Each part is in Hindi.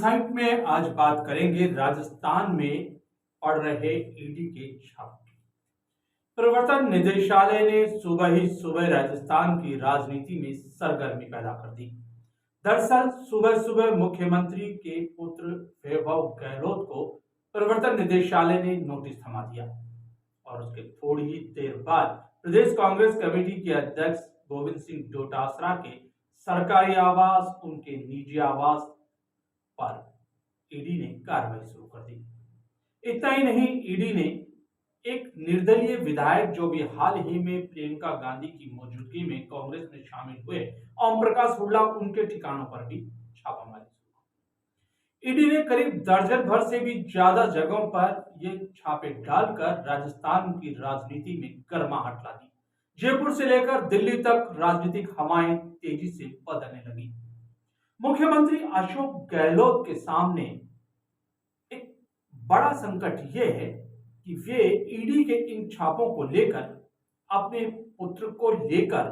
इनसाइट में आज बात करेंगे राजस्थान में पड़ रहे ईडी के छापे। प्रवर्तन निदेशालय ने सुबह ही सुबह राजस्थान की राजनीति में सरगर्मी पैदा कर दी। दरअसल सुबह सुबह मुख्यमंत्री के पुत्र वैभव गहलोत को प्रवर्तन निदेशालय ने नोटिस थमा दिया और उसके थोड़ी ही देर बाद प्रदेश कांग्रेस कमेटी के अध्यक्ष गोविंद सिंह डोटासरा के सरकारी आवास, उनके निजी आवास पर ईडी ने कार्रवाई शुरू कर दी। इतना ही नहीं, ईडी ने एक निर्दलीय विधायक जो भी हाल ही में प्रियंका गांधी की मौजूदगी में कांग्रेस में शामिल हुए ओम प्रकाश हुड्डा, उनके ठिकानों पर भी छापामारी शुरू। ईडी ने करीब दर्जन भर से भी ज्यादा जगहों पर ये छापे डालकर राजस्थान की राजनीति में गर्माहट ला दी। जयपुर से लेकर दिल्ली तक राजनीतिक हवाएं तेजी से बदलने लगी। मुख्यमंत्री अशोक गहलोत के सामने एक बड़ा संकट यह है कि वे ईडी के इन छापों को लेकर अपने पुत्र को लेकर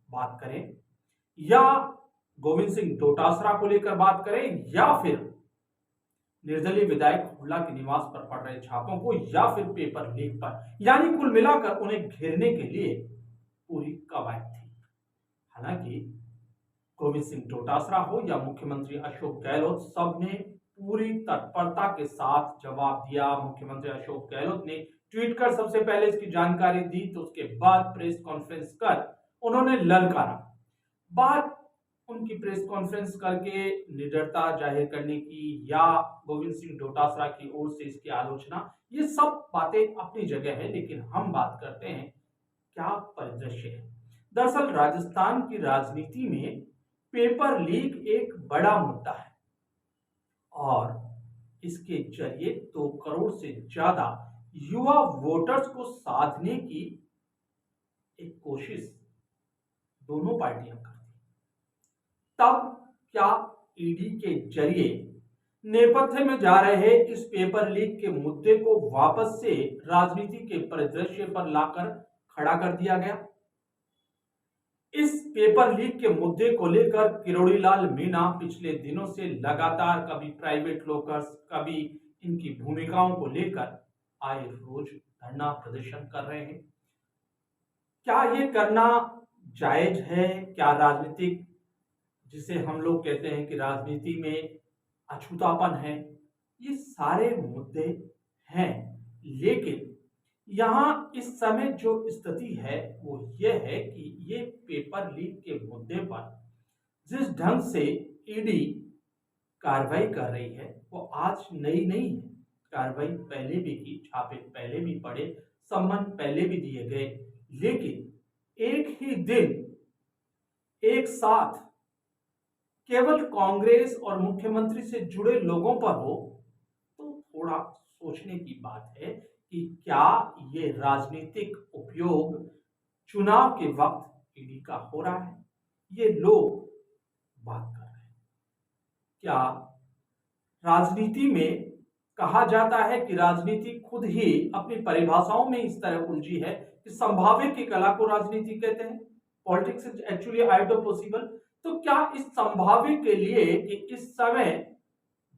बात करें या गोविंद सिंह डोटासरा को लेकर बात करें या फिर निर्दलीय विधायक हुड्डा के निवास पर पड़ रहे छापों को या फिर पेपर लीक पर, यानी कुल मिलाकर उन्हें घेरने के लिए पूरी कवायद थी। हालांकि गोविंद सिंह डोटासरा हो या मुख्यमंत्री अशोक गहलोत, सबने पूरी तत्परता के साथ जवाब दिया। मुख्यमंत्री अशोक गहलोत ने ट्वीट कर सबसे पहले इसकी जानकारी दी, तो उसके बाद प्रेस कॉन्फ्रेंस कर उन्होंने ललकारा। बात उनकी प्रेस कॉन्फ्रेंस करके निडरता जाहिर करने की या गोविंद सिंह डोटासरा की ओर से इसकी आलोचना, ये सब बातें अपनी जगह है, लेकिन हम बात करते हैं क्या परिदृश्य है। दरअसल राजस्थान की राजनीति में पेपर लीक एक बड़ा मुद्दा है और इसके जरिए 2 करोड़ से ज्यादा युवा वोटर्स को साधने की एक कोशिश दोनों पार्टियां करती। तब क्या ईडी के जरिए नेपथ्य में जा रहे इस पेपर लीक के मुद्दे को वापस से राजनीति के परिदृश्य पर लाकर खड़ा कर दिया गया? इस पेपर लीक के मुद्दे को लेकर किरोड़ी लाल मीणा पिछले दिनों से लगातार कभी प्राइवेट लॉकर्स, कभी इनकी भूमिकाओं को लेकर आए रोज धरना प्रदर्शन कर रहे हैं। क्या ये करना जायज है? क्या राजनीतिक, जिसे हम लोग कहते हैं कि राजनीति में अछूतापन है, ये सारे मुद्दे हैं। लेकिन यहां इस समय जो स्थिति है वो ये है कि ये पेपर लीक के मुद्दे पर जिस ढंग से ईडी कार्रवाई कर रही है वो आज नई नहीं है। कार्रवाई पहले भी की, छापे पहले भी पड़े, सम्मन पहले भी दिए गए, लेकिन एक ही दिन एक साथ केवल कांग्रेस और मुख्यमंत्री से जुड़े लोगों पर हो तो थोड़ा सोचने की बात है कि क्या ये राजनीतिक उपयोग चुनाव के वक्त ईडी का हो रहा है। ये लोग बात कर रहे हैं। क्या राजनीति में कहा जाता है कि राजनीति खुद ही अपनी परिभाषाओं में इस तरह उलझी है कि संभाव्य की कला को राजनीति कहते हैं। Politics is actually art of possible. तो क्या इस संभाव्य के लिए कि इस समय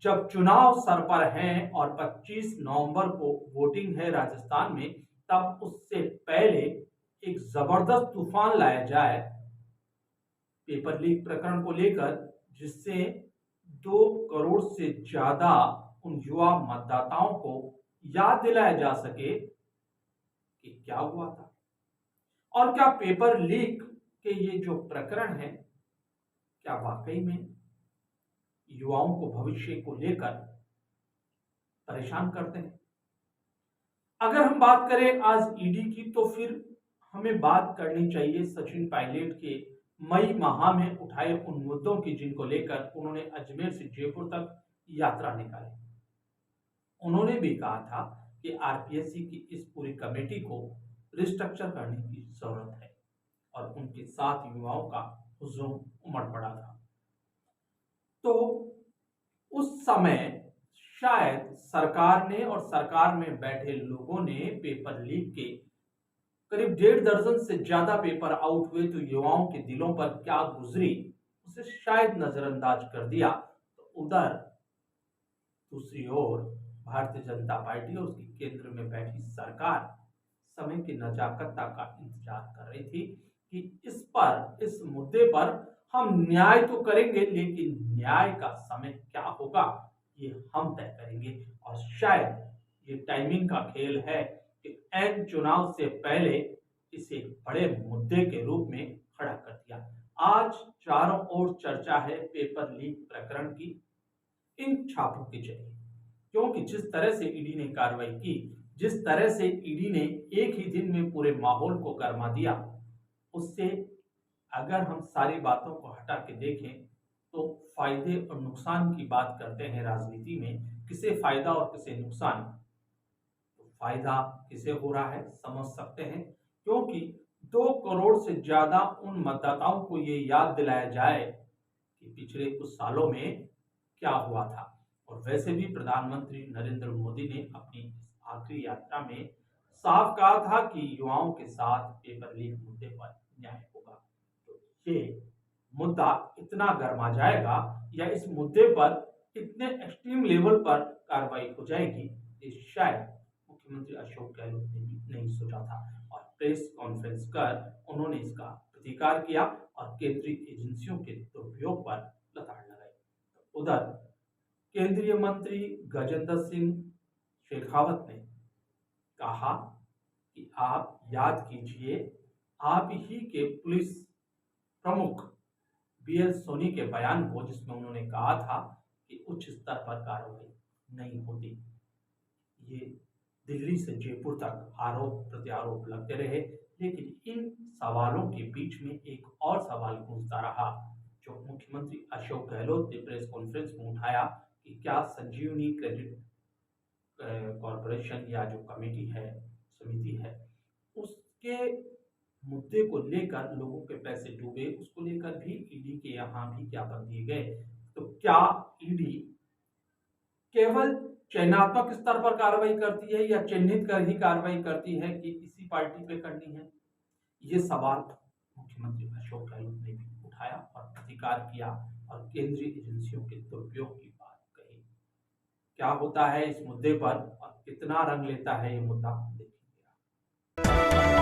जब चुनाव सर पर हैं और 25 नवंबर को वोटिंग है राजस्थान में, तब उससे पहले एक जबरदस्त तूफान लाया जाए पेपर लीक प्रकरण को लेकर, जिससे 2 करोड़ से ज्यादा उन युवा मतदाताओं को याद दिलाया जा सके कि क्या हुआ था और क्या पेपर लीक के ये जो प्रकरण है क्या वाकई में युवाओं को भविष्य को लेकर परेशान करते हैं। अगर हम बात करें आज ईडी की, तो फिर हमें बात करनी चाहिए सचिन पायलट के मई माह में उठाए उन मुद्दों की जिनको लेकर उन्होंने अजमेर से जयपुर तक यात्रा निकाली। उन्होंने भी कहा था कि आरपीएससी की इस पूरी कमेटी को रिस्ट्रक्चर करने की जरूरत है और उनके साथ युवाओं का हुजूम उमड़ पड़ा था। तो उस समय शायद सरकार ने और सरकार में बैठे लोगों ने पेपर लीक के करीब 1.5 दर्जन से ज्यादा पेपर आउट हुए तो युवाओं के दिलों पर क्या गुजरी उसे शायद नजरअंदाज कर दिया। तो उधर दूसरी ओर भारतीय जनता पार्टी और उसकी केंद्र में बैठी सरकार समय की नजाकता का इंतजार कर रही थी कि इस मुद्दे पर हम न्याय तो करेंगे, लेकिन न्याय का समय क्या होगा ये हम तय करेंगे। और शायद ये टाइमिंग का खेल है कि एन चुनाव से पहले इसे बड़े मुद्दे के रूप में खड़ा कर दिया। आज चारों ओर चर्चा है पेपर लीक प्रकरण की, इन छापों के जरिए, क्योंकि जिस तरह से ईडी ने कार्रवाई की, जिस तरह से ईडी ने एक ही दिन में पूरे माहौल को गरमा दिया, उससे अगर हम सारी बातों को हटा के देखें तो फायदे और नुकसान की बात करते हैं राजनीति में, किसे फायदा और किसे नुकसान। तो फायदा किसे हो रहा है समझ सकते हैं, क्योंकि 2 करोड़ से ज्यादा उन मतदाताओं को ये याद दिलाया जाए कि पिछले कुछ सालों में क्या हुआ था। और वैसे भी प्रधानमंत्री नरेंद्र मोदी ने अपनी इस आखिरी यात्रा में साफ कहा था कि युवाओं के साथ पेपर लीक मुद्दे पर न्याय होगा। तो ये मुद्दा इतना गर्मा जाएगा या इस मुद्दे पर इतने एक्सट्रीम लेवल पर कार्रवाई हो जाएगी, ये शायद मुख्यमंत्री अशोक गहलोत ने भी नहीं सोचा था। और प्रेस कॉन्फ्रेंस कर उन्होंने इसका प्रतिकार किया और केंद्रीय एजेंसियों के दुरुपयोग पर लताड़ लगाई। उधर केंद्रीय मंत्री गजेंद्र सिंह शेखावत ने कहा कि आप याद कीजिए, आप ही के पुलिस प्रमुख बीएल सोनी के बयान को, जिसमें उन्होंने कहा था कि उच्च स्तर पर कार्रवाई नहीं होती। ये दिल्ली से जयपुर तक आरोप प्रत्यारोप लगते रहे, लेकिन इन सवालों के बीच में एक और सवाल गूंजता रहा जो मुख्यमंत्री अशोक गहलोत ने प्रेस कॉन्फ्रेंस में उठाया कि क्या संजीवनी क्रेडिट कॉरपोरेशन या जो कमेटी है, समिति है, उसके मुद्दे को लेकर लोगों के पैसे डूबे, उसको लेकर भी ईडी के यहाँ भी ज्ञापन दिए गए। तो क्या ईडी केवल चयनात्मक स्तर पर कार्रवाई करती है या चिन्हित कर ही कार्रवाई करती है कि इसी पार्टी पे करनी है? ये सवाल मुख्यमंत्री अशोक गहलोत ने भी उठाया और प्रतिकार किया और केंद्रीय एजेंसियों के दुरुपयोग की बात कही। क्या होता है इस मुद्दे पर और कितना रंग लेता है ये मुद्दा, देखेंगे।